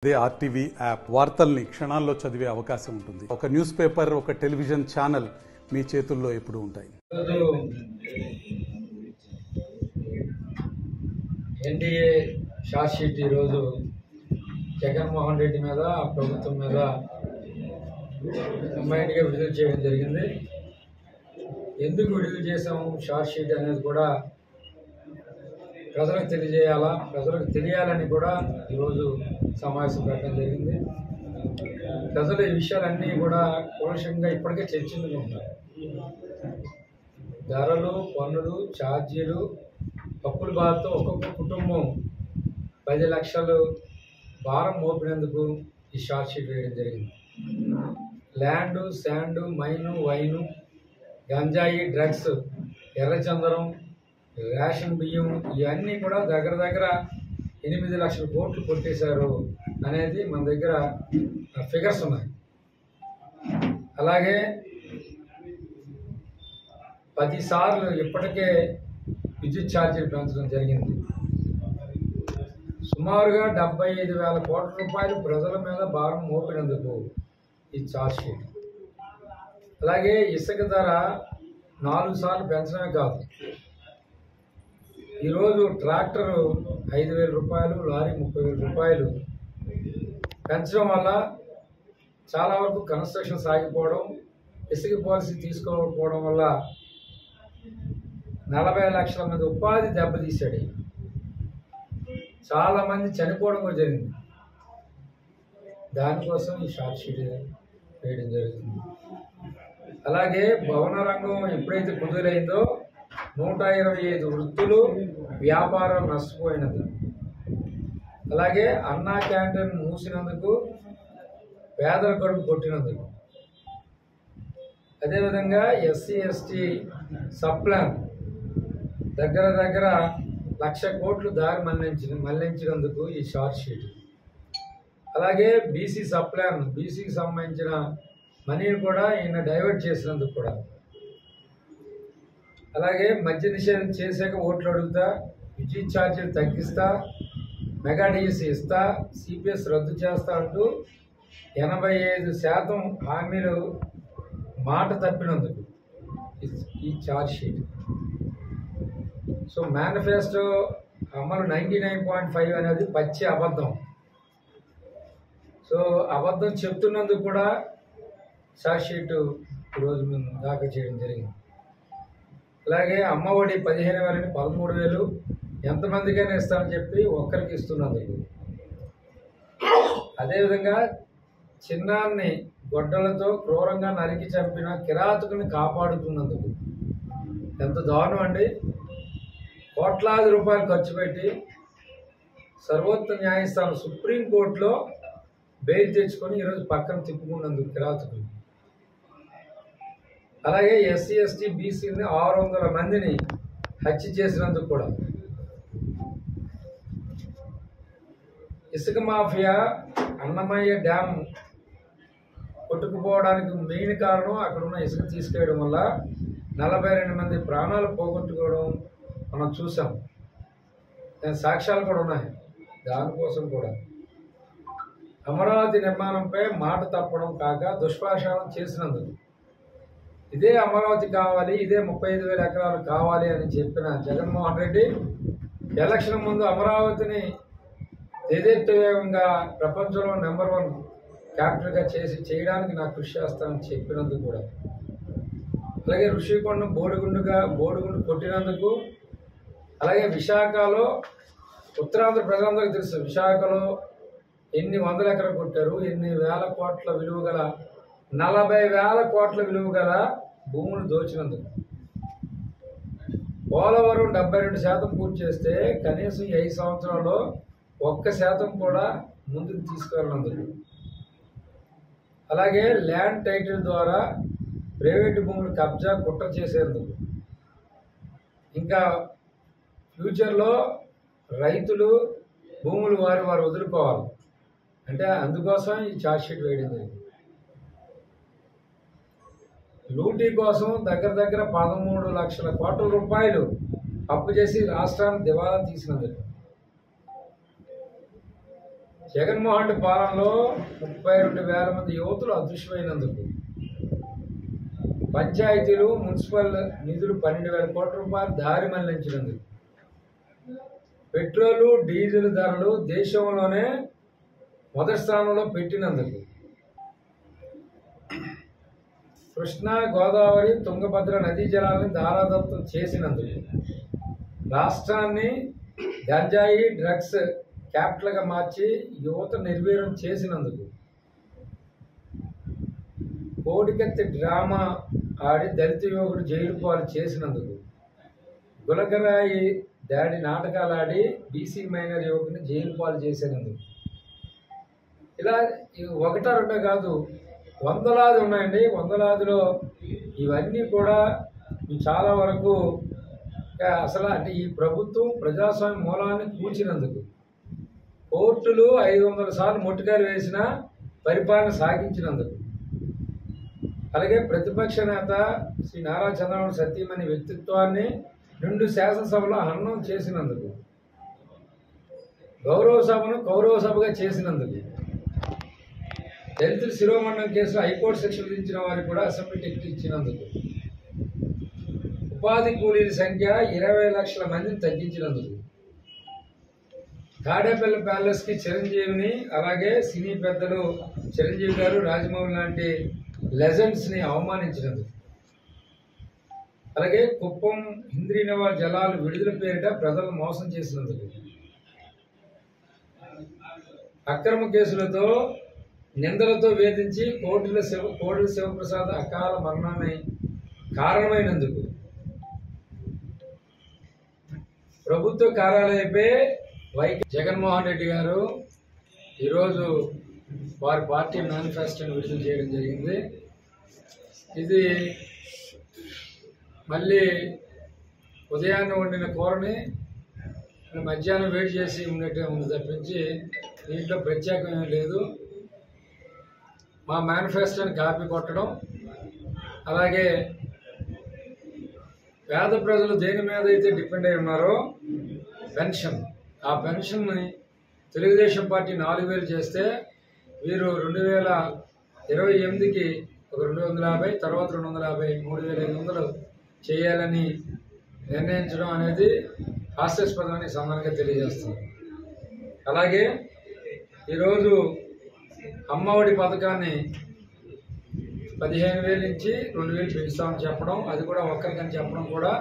అదే RTV app వార్తల్ని క్షణాల్లో చదివే అవకాశం ఉంటుంది. ఒక న్యూస్ పేపర్, ఒక టెలివిజన్ ఛానల్ మీ చేతుల్లో ఎప్పుడూ ఉంటాయి. ఎన్డీఏ షార్ట్ షీట్ ఈరోజు జగన్మోహన్ రెడ్డి మీద ప్రభుత్వం మీద కంబైన్డ్గా విడుదల చేయడం జరిగింది. ఎందుకు విడుదల చేసాము షార్ట్ షీట్ అనేది కూడా ప్రజలకు తెలియజేయాలా, ప్రజలకు తెలియాలని కూడా ఈరోజు సమావేశం పెట్టడం జరిగింది. ప్రజలు ఈ విషయాలన్నీ కూడా కూలంకషంగా ఇప్పటికే చర్చించుకుంటున్నారు. ధరలు, పన్నులు, ఛార్జీలు, అప్పుల బాధతో ఒక్కొక్క కుటుంబం 10 లక్షలు భారం మోపినందుకు ఈ షార్ట్ షీట్ వేయడం జరిగింది. ల్యాండు, శాండు, మైను, వైను, గంజాయి, డ్రగ్స్, ఎర్రచందనం, రేషన్ బియ్యం ఇవన్నీ కూడా దగ్గర 8 లక్షల కోట్లు కొట్టేశారు అనేది మన దగ్గర ఫిగర్స్ ఉన్నాయి. అలాగే 10 సార్లు ఇప్పటికే విద్యుత్ ఛార్జీలు పెంచడం జరిగింది. సుమారుగా 75,000 కోట్ల రూపాయలు ప్రజల మీద భారం మోపినందుకు ఈ ఛార్జ్ షీట్. అలాగే ఇసుక ధర 4 సార్లు పెంచడమే కాదు, ఈరోజు ట్రాక్టరు 5,000 రూపాయలు, లారీ 30,000 రూపాయలు పెంచడం వల్ల చాలా వరకు కన్స్ట్రక్షన్ సాగిపోవడం, ఇసుక పాలసీ తీసుకోకపోవడం వల్ల 40 లక్షల మంది ఉపాధి దెబ్బతీశాడు. చాలామంది చనిపోవడం కూడా జరిగింది. దానికోసం ఈ షార్ట్ షీట్ వేయడం జరుగుతుంది. అలాగే భవన రంగం ఎప్పుడైతే కుదురైందో 125 వృత్తులు, వ్యాపారం నష్టపోయినది. అలాగే అన్నా క్యాంటీన్ మూసినందుకు, పేదల కడుపు కొట్టినందుకు. అదేవిధంగా ఎస్సీ ఎస్టీ సప్లాన్ దగ్గర 1,00,000 కోట్లు దారి మళ్లించినందుకు ఈ షార్ట్ షీట్. అలాగే బీసీ సప్లాన్, బీసీకి సంబంధించిన మనీని కూడా ఈయన డైవర్ట్ చేసినందుకు కూడా. అలాగే మద్య నిషేధం చేశాక ఓట్లు అడుగుతా, విద్యుత్ ఛార్జీలు తగ్గిస్తా, మెగా డిఎస్సి ఇస్తా, సిపిఎస్ రద్దు చేస్తా అంటూ 85% హామీలు మాట తప్పినందుకు ఈ ఛార్జ్ షీట్. సో మేనిఫెస్టో అమలు 99.5 అనేది పచ్చి అబద్ధం. సో అబద్ధం చెప్తున్నందుకు కూడా ఛార్జ్ షీట్ ఈరోజు మేము దాఖలు చేయడం జరిగింది. అలాగే అమ్మఒడి 15,000 13,000 ఎంతమందికైనా ఇస్తామని చెప్పి ఒక్కరికి ఇస్తున్నందుకు. అదేవిధంగా చిన్నాన్ని గొడ్డలతో క్రూరంగా నరికి చంపిన కిరాతకుని కాపాడుతున్నందుకు. ఎంత దారుణం అండి! కోట్లాది రూపాయలు ఖర్చు పెట్టి సర్వోన్నత న్యాయస్థానం సుప్రీంకోర్టులో బెయిల్ తెచ్చుకొని ఈరోజు పక్కన తిప్పుకున్నందుకు కిరాతకులు. అలాగే ఎస్సీ ఎస్టీ బీసీని 600 మందిని హత్య చేసినందుకు కూడా. ఇసుక మాఫియా అన్నమయ్య డ్యామ్ కొట్టుకుపోవడానికి మెయిన్ కారణం అక్కడ ఉన్న ఇసుక తీసుకెళ్ళడం వల్ల 42 మంది ప్రాణాలు పోగొట్టుకోవడం మనం చూసాం. సాక్ష్యాలు కూడా ఉన్నాయి. దానికోసం కూడా అమరావతి నిర్మాణంపై మాట తప్పడం కాక దుష్ప్రచారం చేసినందుకు. ఇదే అమరావతి కావాలి, ఇదే 35,000 ఎకరాలు కావాలి అని చెప్పిన జగన్మోహన్ రెడ్డి ఎలక్షన్ ముందు అమరావతిని దేదీప్యవేగంగా ప్రపంచంలో నెంబర్ 1 క్యాపిటల్గా చేయడానికి నాకు కృషి చేస్తానని చెప్పినందుకు కూడా. అలాగే ఋషికొండ బోడిగుండు కొట్టినందుకు. అలాగే విశాఖలో ఉత్తరాంధ్ర ప్రజలందరికీ తెలుసు, విశాఖలో ఎన్ని వందల ఎకరాలు కొట్టారు, ఎన్ని వేల కోట్ల విలువ గల 40,000 కోట్ల విలువ గల భూములు దోచినందుకు. పోలవరం 72% పూర్తి చేస్తే కనీసం 5 సంవత్సరాల్లో 1% కూడా ముందుకు తీసుకెళ్ళినందుకు. అలాగే ల్యాండ్ టైటిల్ ద్వారా ప్రైవేటు భూములు కబ్జా కుట్ర చేసేందుకు. ఇంకా ఫ్యూచర్లో రైతులు భూములు వారు వదులుకోవాలి అంటే అందుకోసం ఈ ఛార్జ్ షీట్ వేయడం జరిగింది. లూటీ కోసం దగ్గర 13 లక్షల కోట్ల రూపాయలు అప్పు చేసి రాష్ట్రాన్ని దివాలా తీసినందుకు. జగన్మోహన్ రెడ్డి పాలనలో 32,000 మంది యువతులు అదృశ్యమైనందుకు, పంచాయతీలు మున్సిపల్ నిధులు 12,000 కోట్ల రూపాయలు దారి మళ్లించినందుకు, పెట్రోలు డీజిల్ ధరలు దేశంలోనే మొదటి స్థానంలో పెట్టినందుకు, కృష్ణా గోదావరి తుంగభద్ర నదీ జలాలను ధారాదత్తం చేసినందుకు, రాష్ట్రాన్ని గంజాయి డ్రగ్స్ క్యాపిటల్గా మార్చి యువత నిర్వీర్యం చేసినందుకు, కోడికత్తి డ్రామా ఆడి దళిత యువకుడు జైలు పాలు చేసినందుకు, గులకరాయి దాడి నాటకాలు ఆడి బీసీ మైనర్ యువకుని జైలు పాలు చేసినందుకు, ఇలా ఒకటా రెండో కాదు, వందలాది ఉన్నాయండి. వందలాదిలో ఇవన్నీ కూడా చాలా వరకు అసలు అంటే ఈ ప్రభుత్వం ప్రజాస్వామ్య మూలాన్ని కూల్చినందుకు, కోర్టులు 500 సార్లు మొట్టికాయలు వేసిన పరిపాలన సాగించినందుకు, అలాగే ప్రతిపక్ష నేత శ్రీ నారా చంద్రబాబు సతీమణి వ్యక్తిత్వాన్ని 2 శాసనసభలో హననం చేసినందుకు, గౌరవ సభను కౌరవ సభగా చేసినందుకు, దళితుల శిరోమండలం కేసులో హైకోర్టు శిక్ష విధించిన వారికి కూడా అసెంబ్లీ టికెట్ ఇచ్చినందుకు, ఉపాధి కూలీల సంఖ్య 20 లక్షల మందిని తగ్గించినందుకు, తాడేపల్లి ప్యాలెస్కి చిరంజీవిని అలాగే సినీ పెద్దలు చిరంజీవి గారు రాజమౌళి లాంటి లెజెండ్స్ని అవమానించినందుకు, అలాగే కుప్పం ఇంద్రీనవ జలాలు విడుదల పేరిట ప్రజలను మోసం చేసినందుకు, అక్రమ కేసులతో నిందలతో వేధించి కోడెల శివప్రసాద్ అకాల మరణాన్ని కారణమైనందుకు, ప్రభుత్వ కార్యాలయంపై జగన్మోహన్ రెడ్డి గారు ఈరోజు వారి పార్టీ మేనిఫెస్టోని విడుదల చేయడం జరిగింది. ఇది మళ్ళీ ఉదయాన్నే వండిన కూరని మధ్యాహ్నం వేడి చేసి ఉండేట్టు ఉంది తప్పించి దీంట్లో ప్రత్యేకం లేదు. మా మేనిఫెస్టోని కాపీ కొట్టడం, అలాగే పేద ప్రజలు దేని మీద అయితే డిపెండ్ అయి ఉన్నారో పెన్షన్, ఆ పెన్షన్ని తెలుగుదేశం పార్టీ 4,000 చేస్తే వీరు 2028కి ఒక 250, తర్వాత 250, 3,500 చేయాలని నిర్ణయించడం అనేది హాస్యాస్పదమని సందర్భంగా తెలియజేస్తుంది. అలాగే ఈరోజు అమ్మఒడి పథకాన్ని 15,000 నుంచి 2,000 పెంచుతామని చెప్పడం, అది కూడా ఒక్కరికని చెప్పడం కూడా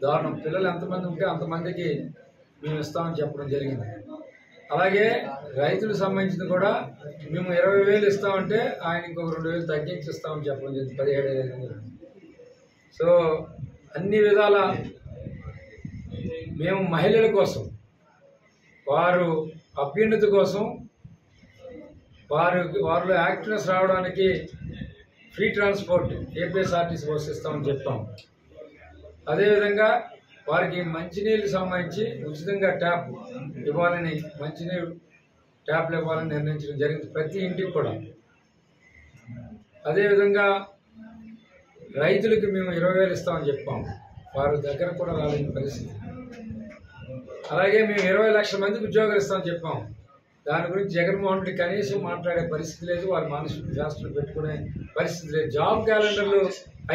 దారుణం. పిల్లలు ఎంతమంది ఉంటే అంతమందికి మేము ఇస్తామని చెప్పడం జరిగింది. అలాగే రైతులకు సంబంధించింది కూడా మేము 20,000 ఇస్తామంటే ఆయన ఇంకొక 2,000 తగ్గించి ఇస్తామని చెప్పడం జరిగింది, 17,500. సో అన్ని విధాల మేము మహిళల కోసం, వారు అభ్యున్నతి కోసం, వారిలో యాక్టివ్నెస్ రావడానికి ఫ్రీ ట్రాన్స్పోర్ట్ ఏపీఎస్ఆర్టీసీ బస్సు ఇస్తామని చెప్పాం. అదేవిధంగా వారికి మంచినీళ్ళకి సంబంధించి ఉచితంగా ట్యాప్ ఇవ్వాలని, మంచినీళ్ళు ట్యాప్లు ఇవ్వాలని నిర్ణయించడం జరిగింది ప్రతి ఇంటికి కూడా. అదేవిధంగా రైతులకి మేము 20,000 ఇస్తామని చెప్పాం, వారి దగ్గర కూడా రాలేని పరిస్థితి. అలాగే మేము 20 లక్షల మందికి ఉద్యోగాలు ఇస్తామని చెప్పాం, దాని గురించి జగన్మోహన్ రెడ్డి కనీసం మాట్లాడే పరిస్థితి లేదు, వారి మానసిక శాస్త్రం పెట్టుకునే పరిస్థితి లేదు. జాబ్ క్యాలెండర్లు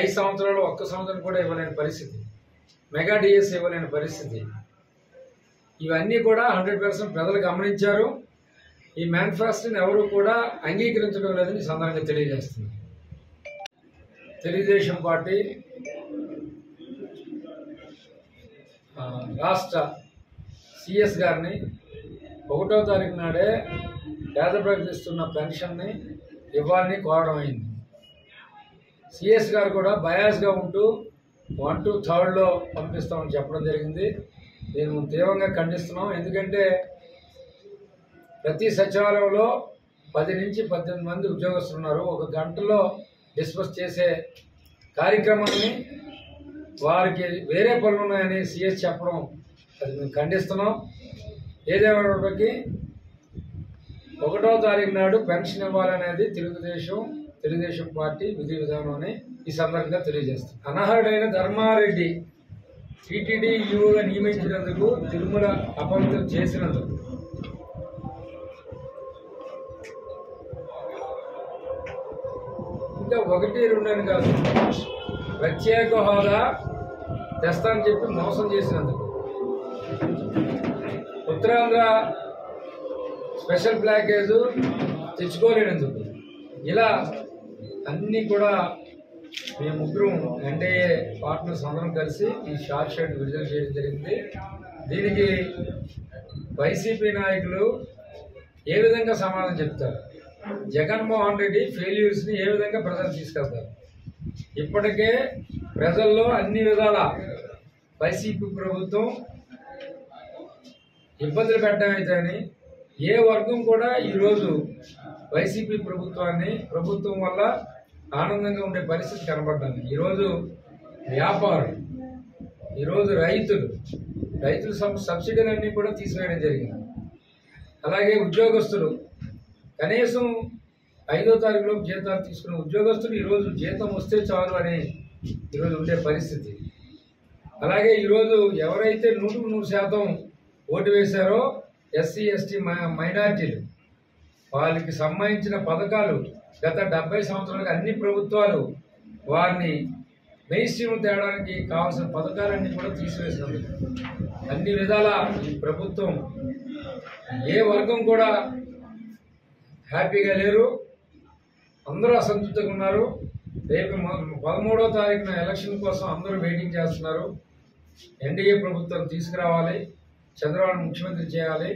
5 సంవత్సరాలు 1 సంవత్సరం కూడా ఇవ్వలేని పరిస్థితి, మెగా డిఎస్ ఇవ్వలేని పరిస్థితి. ఇవన్నీ కూడా 100% ప్రజలు గమనించారు. ఈ మేనిఫెస్టోని ఎవరు కూడా అంగీకరించడం లేదని సందర్భంగా తెలియజేస్తుంది. తెలుగుదేశం పార్టీ రాష్ట్ర సిఎస్ గారిని 1వ తారీఖు నాడే పేద ప్రజలకు ఇస్తున్న పెన్షన్ని ఇవ్వాలని కోరడం అయింది. సిఎస్ గారు కూడా బయాస్గా ఉంటూ 1 to 3rd పంపిస్తామని చెప్పడం జరిగింది. నేను తీవ్రంగా ఖండిస్తున్నాం. ఎందుకంటే ప్రతి సచివాలయంలో 10 నుంచి 18 మంది ఉద్యోగస్తులు ఉన్నారు. 1 గంటలో డిస్పస్ చేసే కార్యక్రమాన్ని వారికి వేరే పనులు ఉన్నాయని సిఎస్ చెప్పడం, అది మేము ఖండిస్తున్నాం. ఏదేమైనప్పటికీ 1వ తారీఖు నాడు పెన్షన్ ఇవ్వాలనేది తెలుగుదేశం పార్టీ విధి విధానం అని ఈ సందర్భంగా తెలియజేస్తాం. అనర్హుడైన ధర్మారెడ్డి టీటీడీ ఈవోగా నియమించినందుకు, తిరుమల అపవిత్రం చేసినందుకు, ఇంకా 1-2 అని కాదు, ప్రత్యేక హోదా తెస్తానని చెప్పి మోసం చేసినందుకు, ఉత్తరాంధ్ర స్పెషల్ ప్యాకేజ్ తెచ్చుకోలేనందుకు, ఇలా అన్నీ కూడా మేము ముగ్గురు ఎన్డీఏ పార్ట్నర్స్ అందరం కలిసి ఈ షార్ట్ షర్ట్ విడుదల చేయడం జరిగింది. దీనికి వైసీపీ నాయకులు ఏ విధంగా సమాధానం చెప్తారు? జగన్మోహన్ రెడ్డి ఫెయిల్యూర్స్ని ఏ విధంగా ప్రజలు తీసుకెళ్తారు? ఇప్పటికే ప్రజల్లో అన్ని విధాల వైసీపీ ప్రభుత్వం ఇబ్బందులు పెట్టడమైతేని ఏ వర్గం కూడా ఈరోజు వైసీపీ ప్రభుత్వం వల్ల ఆనందంగా ఉండే పరిస్థితి కనబడ్డాను. ఈరోజు వ్యాపారం, ఈరోజు రైతుల సబ్సిడీలన్నీ కూడా తీసివేయడం జరిగింది. అలాగే ఉద్యోగస్తులు కనీసం 5వ తారీఖులోపు జీతాలు తీసుకున్న ఉద్యోగస్తులు ఈరోజు జీతం వస్తే చాలు అని ఈరోజు ఉండే పరిస్థితి. అలాగే ఈరోజు ఎవరైతే 100% ఓటు వేశారో ఎస్సీ ఎస్టీ మైనార్టీలు, వాళ్ళకి సంబంధించిన పథకాలు గత 70 సంవత్సరాలుగా అన్ని ప్రభుత్వాలు వారిని మెయిన్ స్ట్రీమ్ తేడానికి కావాల్సిన పథకాలన్నీ కూడా తీసివేసినందుకు అన్ని విధాల ఈ ప్రభుత్వం ఏ వర్గం కూడా హ్యాపీగా లేరు, అందరూ అసంతృప్తిగా ఉన్నారు. రేపు 13వ తారీఖున ఎలక్షన్ కోసం అందరూ వెయిటింగ్ చేస్తున్నారు. ఎన్డీఏ ప్రభుత్వం తీసుకురావాలి, చంద్రబాబు ముఖ్యమంత్రి చేయాలి,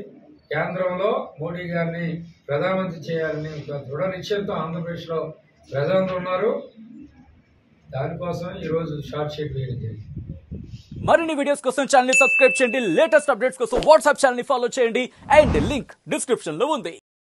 కేంద్రంలో మోడీ గారిని ప్రధానమంత్రి చేయాలని దృఢ నిశ్చయంతో ఆంధ్రప్రదేశ్లో ప్రజలందరూ ఉన్నారు. దానికోసం ఈరోజు షార్ట్ షీట్ వేయడం జరిగింది. మరిన్ని వీడియోస్ కోసం ఛానల్ ని సబ్స్క్రైబ్ చేయండి, లేటెస్ట్ అప్డేట్స్ కోసం వాట్సాప్ ఛానల్ ని ఫాలో చేయండి అండ్ లింక్ డిస్క్రిప్షన్ లో ఉంది.